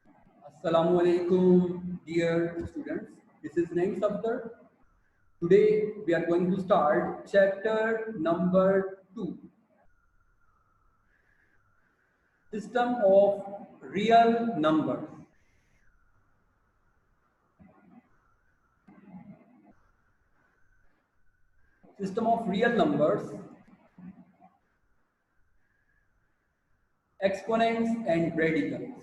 Assalamu alaikum, dear students. This is Naim Safdar. Today we are going to start chapter number 2, System of Real Numbers. System of Real Numbers, Exponents and Radicals.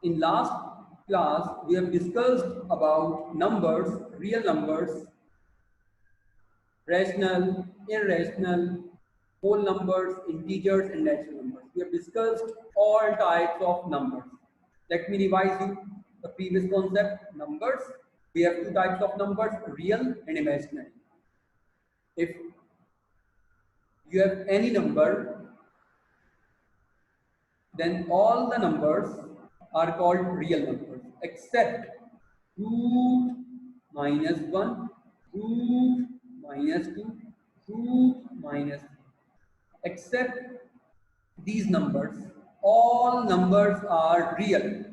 In last class, we have discussed about numbers, real numbers, rational, irrational, whole numbers, integers, and natural numbers. We have discussed all types of numbers. Let me revise you the previous concept. Numbers, we have two types of numbers, real and imaginary. If you have any number, then all the numbers are called real numbers except root minus 1, root minus 2, root minus 3. Except these numbers, all numbers are real.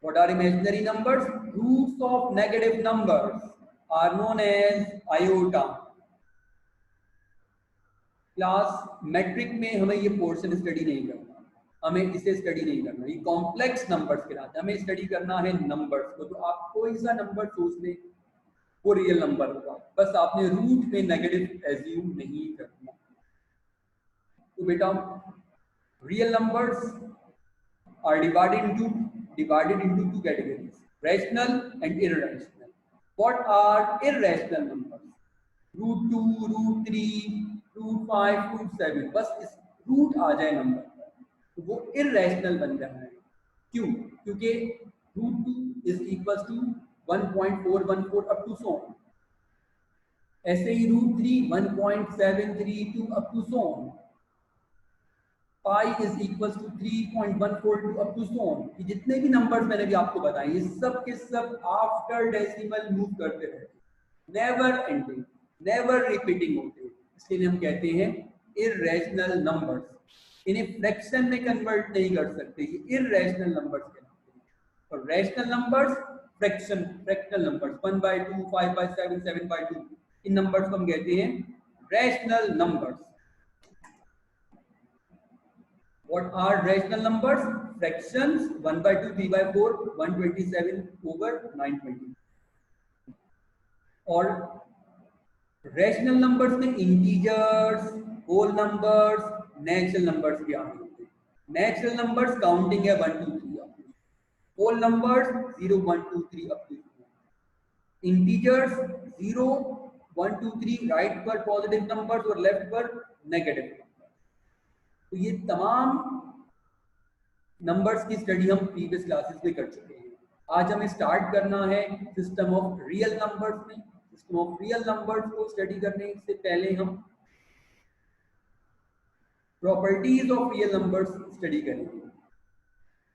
What are imaginary numbers? Roots of negative numbers are known as iota. Class matric में हमें ये portion study नहीं करना, हमें इसे study नहीं करना, ये कॉम्प्लेक्स नंबर्स कहलाते हैं, हमें स्टडी करना है नंबर्स को। तो आप कोई सा नंबर सोच लें वो रियल नंबर होगा, बस आपने रूट में नेगेटिव एज्यूम नहीं करना। तो बेटा real numbers are divided into two categories, rational and irrational. What are irrational numbers? Root 2, root 3, root 5, root 7, बस इस रूट आ जाए नंबर तो वो irrational बन जाना है। क्यों? क्योंकि root 2 is equals to 1.414 up to so on. ऐसे ही root 3 1.732 up to so on. Pi is equals to 3.142 up to so on. ये जितने भी नंबर्स मैंने भी आपको बताए ये सब के सब आफ्टर डेसिमल मूव करते रहते, नेवर एंडिंग, नेवर रिपीटिंग होते, इसलिए हम कहते हैं इररेशनल नंबर्स। इन्हें फ्रैक्शन में कन्वर्ट नहीं कर सकते, ये इररेशनल नंबर्स कहलाते हैं। और रैशनल नंबर्स फ्रैक्शनल नंबर्स 1/2, 5/7, 7/2, इन नंबर्स को हम कहते हैं rational numbers. What are rational numbers? Fractions 1/2, 3/4, 127 over 920. और rational numbers में integers, whole numbers, natural numbers भी आते हैं। Natural numbers counting है 1 2 3 up to, whole numbers 0 1 2 3 up to, integers 0 1 2 3 right पर positive numbers और left पर negative numbers। तो ये तमाम नंबर्स की स्टडी हम प्रीवियस क्लासेस में कर चुके हैं। आज हमें स्टार्ट करना है सिस्टम ऑफ रियल नंबर्स में। सिस्टम ऑफ रियल नंबर्स को स्टडी करने से पहले हम properties of real numbers study करेंगे।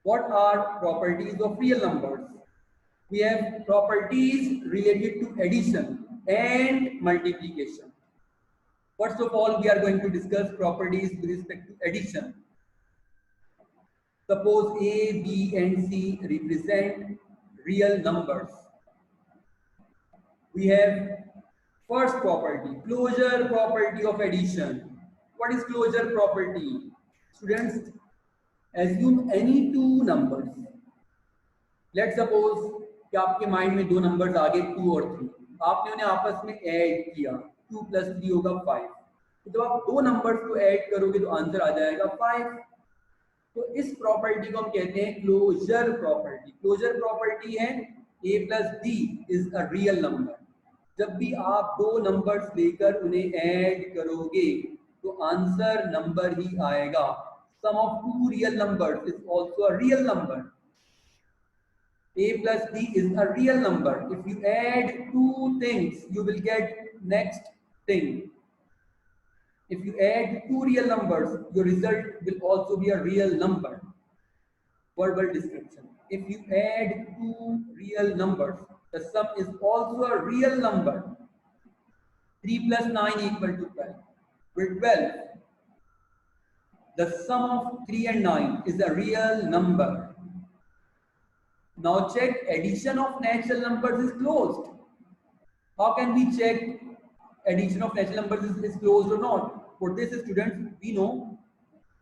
What are properties of real numbers? We have properties related to addition and multiplication. First of all, we are going to discuss properties with respect to addition. Suppose A, B, and C represent real numbers. We have first property, closure property of addition. What is closure property? Students, assume any two numbers. Let's suppose कि आपके mind में दो numbers आ गए 2 और 3, आपने उन्हें आपस में ऐड किया, 2 + 3 होगा 5। तो जब आप दो नंबर्स को ऐड करोगे तो आंसर आ जाएगा 5। तो इस प्रॉपर्टी को हम कहते हैं क्लोजर प्रॉपर्टी। क्लोजर प्रॉपर्टी है A + B is a real number. जब भी आप दो नंबर्स लेकर उन्हें ऐड करोगे तो आंसर नंबर ही आएगा। Sum of two real numbers is also a real number. A + B is a real number. If you add two things, you will get next thing. If you add two real numbers, your result will also be a real number. Verbal description. If you add two real numbers, the sum is also a real number. 3 + 9 = 12. With 12, The sum of 3 and 9 is a real number. Now check addition of natural numbers is closed. How can we check addition of natural numbers is closed or not? For this, students, we know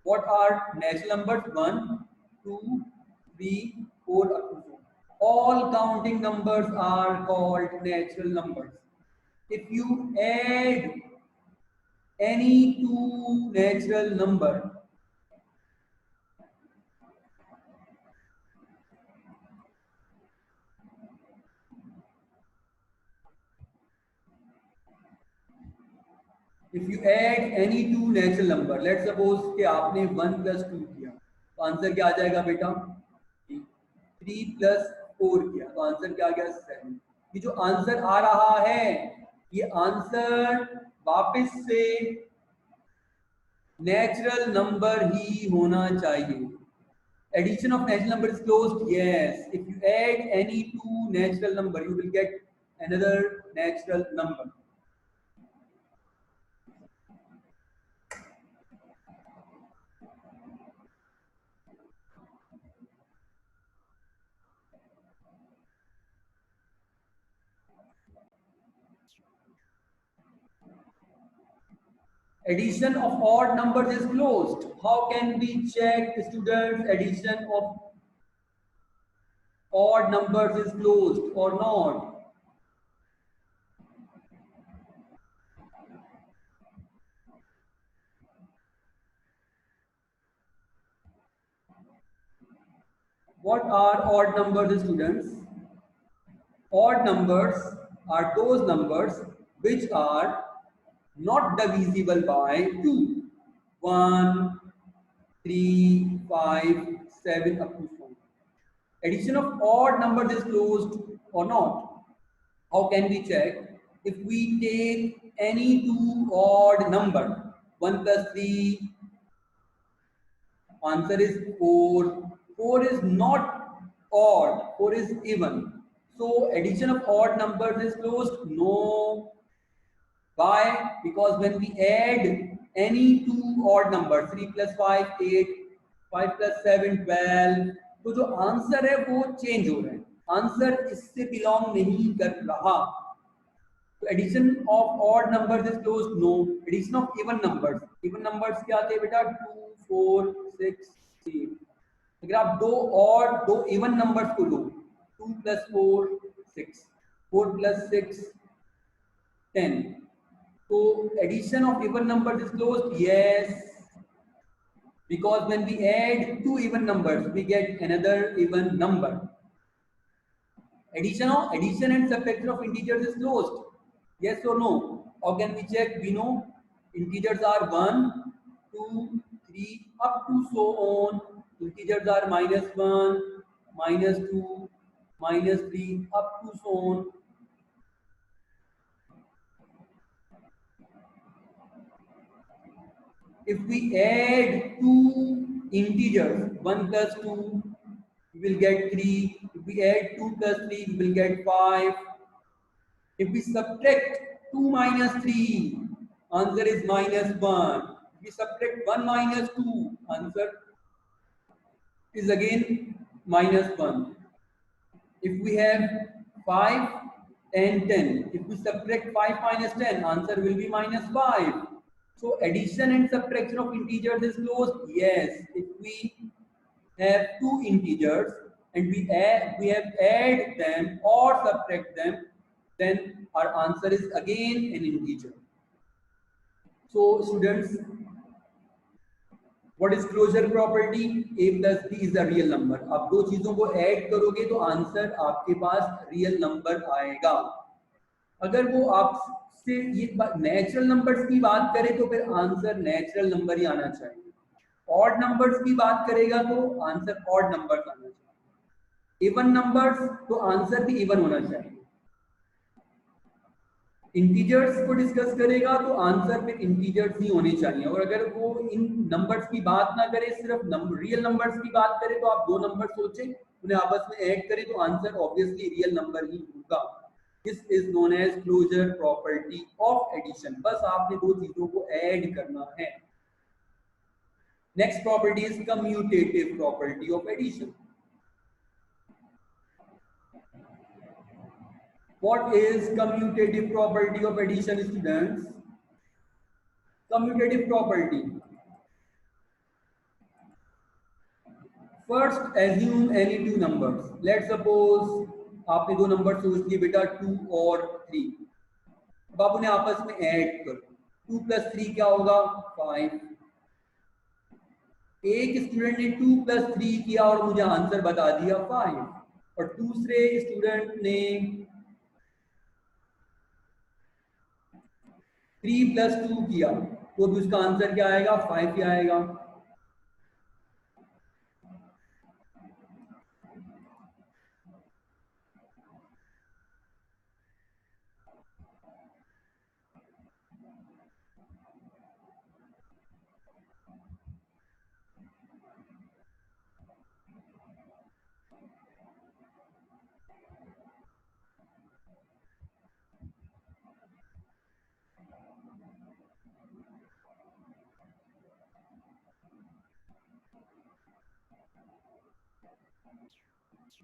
what are natural numbers: 1, 2, 3, 4 up to 4. All counting numbers are called natural numbers. If you add any two natural number, if you add any two natural number, let's suppose कि आपने 1 plus 2 किया तो answer क्या आ जाएगा बेटा? 3 plus 4 किया तो answer क्या आ गया? 7. ये जो आंसर आ रहा है ये आंसर वापस से नेचुरल नंबर ही होना चाहिए. Addition of natural number is closed. Yes. If you add any two natural number, you will get another natural number. Addition of odd numbers is closed. How can we check, students, addition of odd numbers is closed or not? What are odd numbers, students? Odd numbers are those numbers which are not divisible by 2. 1, 3, 5, 7 up to 4. Addition of odd numbers is closed or not? How can we check? If we take any two odd number, 1 plus 3, answer is 4. 4 is not odd, 4 is even. So addition of odd numbers is closed? No. Why? Because when we add any two odd numbers, 3 plus 5, 8, 5 plus 7, 12, तो जो answer है वो change हो रहा है, answer इससे belong नहीं कर रहा. तो addition of odd numbers is closed? No. Addition of even numbers, even numbers क्या आते हैं बेटा? 2, 4, 6, 8. अगर आप दो इवन नंबर्स को लो, 2 plus 4, 6, 4 plus 6, 10. So addition of even numbers is closed? Yes. Because when we add two even numbers, we get another even number. Addition and subtraction of integers is closed. Yes or no? How can we check? We know integers are 1, 2, 3 up to so on. Integers are -1, -2, -3 up to so on. If we add two integers, 1 plus 2, we will get 3. If we add 2 plus 3, we will get 5. If we subtract 2 minus 3, answer is -1. If we subtract 1 minus 2, answer is again -1. If we have 5 and 10, if we subtract 5 minus 10, answer will be -5. So addition and subtraction of integers is closed? Yes. If we have two integers and we have add them or subtract them, then our answer is again an integer. So students, what is closure property? A plus b is a real number. आप दो चीजों को add करोगे तो answer आपके पास real number आएगा. अगर वो आपसे ये नेचुरल नंबर्स की बात करें तो फिर आंसर नेचुरल नंबर ही आना चाहिए. ऑड नंबर्स की बात करेगा तो आंसर ऑड नंबर्स आना चाहिए. इवन नंबर्स तो आंसर भी इवन होना चाहिए. इंटीजर्स को डिस्कस करेगा तो आंसर फिर इंटीजर्स ही होने चाहिए. और अगर वो इन नंबर्स की बात ना करे, सिर्फ रियल नंबर्स की बात करे, तो आप दो नंबर सोचें, उन्हें आपस में ऐड करें तो आंसर ऑब्वियसली रियल नंबर ही होगा. This is known as closure property of addition. बस आपने दो चीजों को ऐड करना है. Next property is commutative property of addition. What is commutative property of addition, students? Commutative property. First, assume any two numbers. Let's suppose आपने दो number सोच लिए बेटा 2 और 3. अब आप उन्हें आपस में ऐड करो. 2 + 3 क्या होगा? 5. एक स्टूडेंट ने 2 + 3 किया और मुझे आंसर बता दिया 5, और दूसरे स्टूडेंट ने 3 + 2 किया तो भी उसका आंसर क्या आएगा? 5 ही आएगा.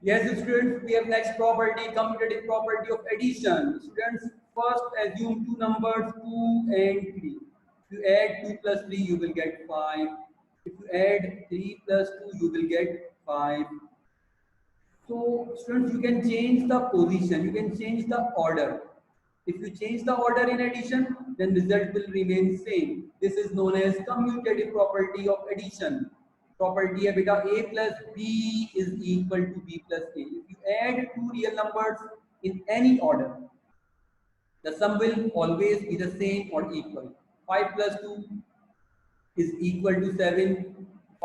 Yes, students, we have next property, commutative property of addition. Students, first assume two numbers 2 and 3. If you add 2 + 3, you will get 5. If you add 3 + 2, you will get 5. So, students, you can change the position, you can change the order. If you change the order in addition, then result will remain same. This is known as commutative property of addition. Property है बेटा a plus b is equal to b plus a. If you add two real numbers in any order, the sum will always be the same or equal. 5 + 2 is equal to 7.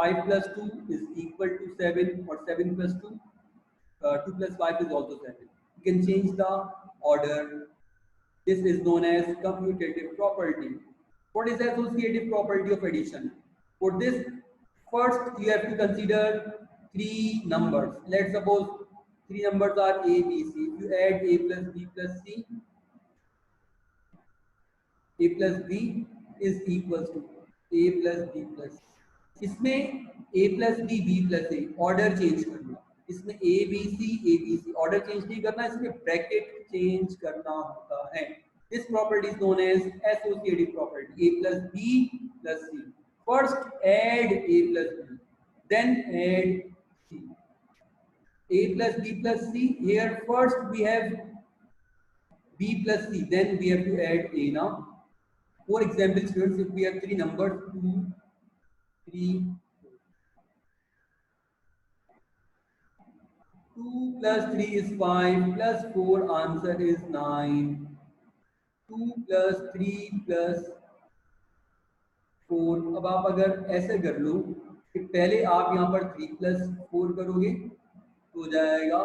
5 + 2 is equal to 7, or 7 + 2. 2 + 5 is also 7. You can change the order. This is known as commutative property. What is the associative property of addition? For this, first you have to consider three numbers. Let's suppose three numbers are a, b, c. If you add a plus b plus c, a plus b is equals to a plus b plus c. इसमें a plus b, b plus a, order change करना. इसमें a b c order change नहीं करना, इसमें bracket change करना होता है. This property is known as associative property. A plus b plus c. First add a plus b, then add c. A plus b plus c. Here first we have b plus c, then we have to add a now. For example, students, if we have three numbers 2, 3, 2 plus 3 is 5 plus 4, answer is 9. 2 plus 3 plus 4. अब आप अगर ऐसे कर लो कि पहले आप यहाँ पर 3 plus 4 करोगे तो हो जाएगा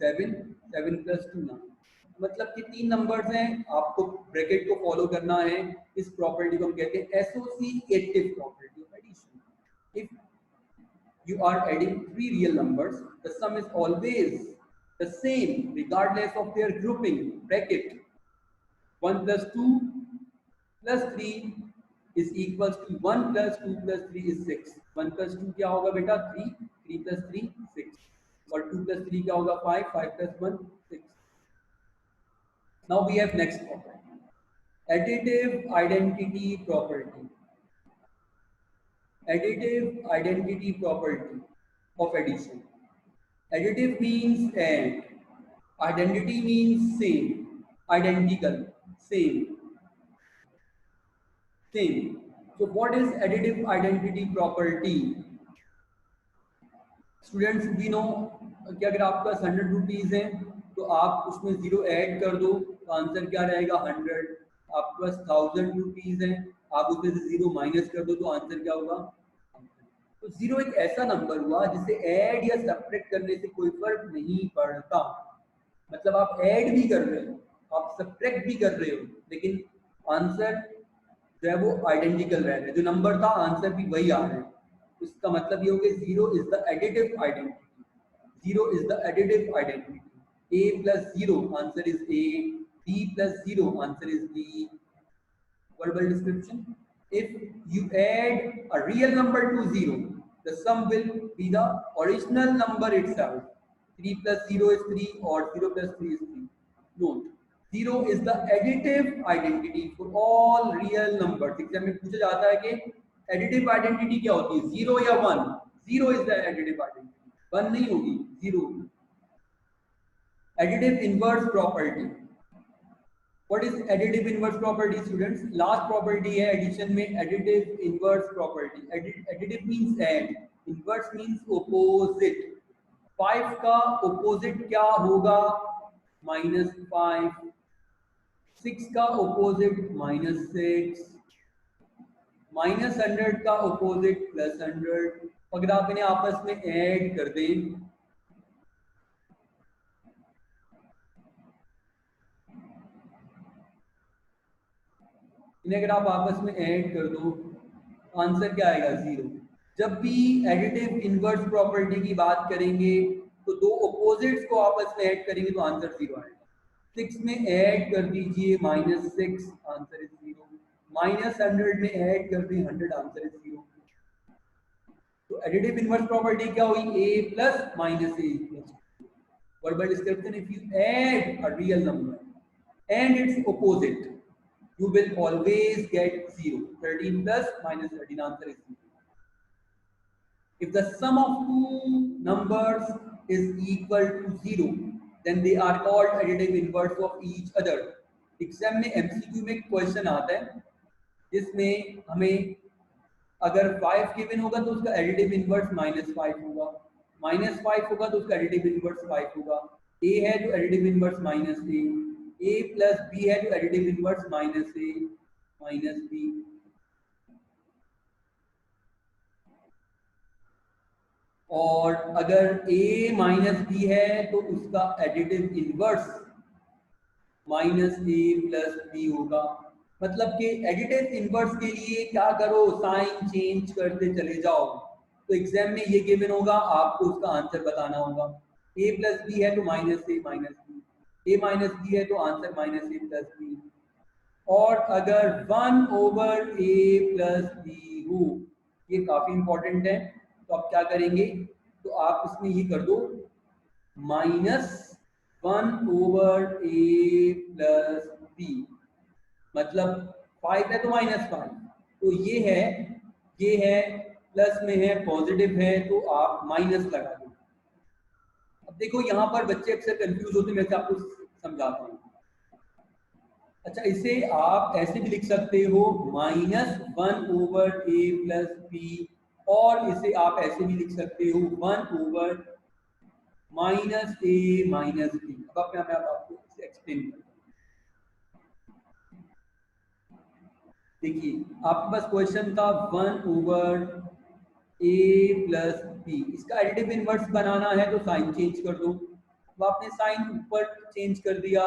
7. 7 plus 2 9. मतलब कि तीन नंबर्स हैं, आपको ब्रैकेट को फॉलो करना है. इस प्रॉपर्टी को हम कहते हैं associative property of addition. If you are adding three real numbers, the sum is always the same regardless of their grouping. Bracket 1 plus 2 plus 3 is equals to 1 plus 2 plus 3 is 6. 1 plus 2 क्या होगा बेटा? 3. 3 plus 3 6. और 2 plus 3 क्या होगा? 5. 5 plus 1 6. Now we have next property, additive identity property. Additive identity property of addition. Additive means add. Identity means same. Identical. Same. Same. So what is additive identity property? Students, we know कि अगर आपका 100 rupees है तो आप उसमें 0 add कर दो तो आंसर क्या रहेगा? 100. आपके पास 1000 रुपीज है, आप उसमें से 0 माइनस कर दो तो आंसर क्या होगा? तो 0 एक ऐसा नंबर हुआ जिसे ऐड या सब्ट्रैक्ट करने से कोई फर्क नहीं पड़ता. मतलब आप ऐड भी कर रहे हो, आप सब्ट्रैक्ट भी कर रहे हो, लेकिन आंसर जो है वो आइडेंटिकल रह रहा है. जो नंबर था आंसर भी वही आ रहा है. इसका मतलब ये हो गया 0 is the additive identity. 0 is the additive identity. A plus 0, answer is A. B plus 0, answer is B. Verbal description. if you add a real number to 0, the sum will be the original number itself. 3 plus 0 is 3 or 0 plus 3 is 3. Note, 0 is the additive identity for all real numbers. Exam में पूछा जाता है कि additive identity क्या होती है, 0 या 1? 0 is the additive identity, 1 नहीं होगी, 0. Additive inverse property. What is additive inverse property, students? Last property है addition में, additive inverse property. Additive means add, inverse means opposite. 5 का opposite क्या होगा? -5. 6 का opposite -6. -100 का opposite +100. अगर आप इन्हें आपस में ऐड कर दें, इन्हें अगर आप आपस में ऐड कर दो, आंसर क्या आएगा? 0. जब भी एडिटिव इनवर्स प्रॉपर्टी की बात करेंगे तो दो ऑपोजिट्स को आपस में ऐड करेंगे तो आंसर 0 आएगा. 6 में ऐड कर दीजिए -6, आंसर इज 0. -100 में ऐड कर दी 100, आंसर इज 0. तो एडिटिव इनवर्स प्रॉपर्टी क्या हुई? a plus -a. Verbal description: if you add a real number and its opposite, you will always get 0. 13 plus -13, answer is 0. If the sum of two numbers is equal to 0, then they are called additive inverse of each other. Exam में MCQ में question आता है जिसमें हमें अगर 5 given होगा तो उसका एडिटिव इनवर्स -5 होगा, -5 होगा तो उसका एडिटिव इनवर्स 5 होगा. a है तो additive inverse -a plus b है तो एडिटिव इनवर्स -a -b. और अगर a माइनस b है तो उसका additive inverse -a plus b होगा. मतलब कि एडिटिव इनवर्स के लिए क्या करो? साइन चेंज करते चले जाओ. तो एग्जाम में ये गिवन होगा, आपको उसका आंसर बताना होगा. a plus b है तो -a -b, a minus b है तो आंसर -a plus b. और अगर 1/a plus b हो, ये काफी इंपॉर्टेंट है, तो आप क्या करेंगे? तो आप इसमें ये कर दो -1/a plus b. मतलब 5 है तो -5, तो ये है प्लस में है, पॉजिटिव है, तो आप माइनस लगा दो. अब देखो यहाँ पर बच्चे अक्सर कंफ्यूज होते हैं, मैं आपको समझाता हूँ. अच्छा, इसे आप ऐसे भी लिख सकते हो -1/a plus b, और इसे आप ऐसे भी लिख सकते हो 1/-a minus b. अब मैं आपको इसे एक्सप्लेन करता हूँ. देखिए, आपके पास क्वेश्चन था 1/a plus b. इसका एडिटिव इनवर्स बनाना है तो साइन चेंज कर दो. अब आपने साइन ऊपर चेंज कर दिया,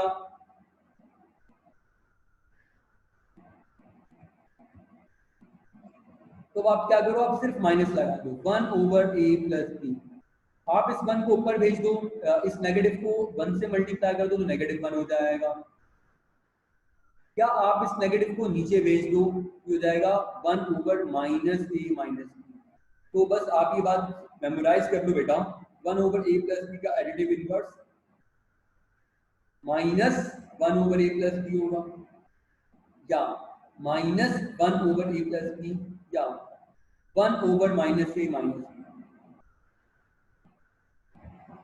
तो आप क्या करो? आप सिर्फ माइनस लगा दो 1/a plus b. आप इस 1 को ऊपर भेज दो, इस नेगेटिव को 1 से मल्टीप्लाई कर दो तो -1 हो जाएगा. क्या आप इस नेगेटिव को नीचे भेज दो तो हो जाएगा 1/-a minus b. तो बस आप ये बात मेमोराइज कर लो बेटा, 1/a plus b का additive inverse -1/a plus b होगा, या -1/a plus b, या 1/-a minus b.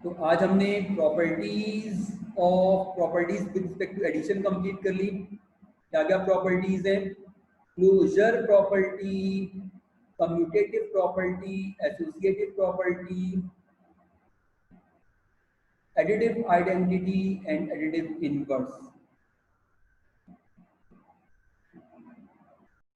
तो आज हमने properties with respect to addition complete कर ली. क्या क्या प्रॉपर्टीज हैं? Closure property, commutative property, associative property, additive identity and additive inverse.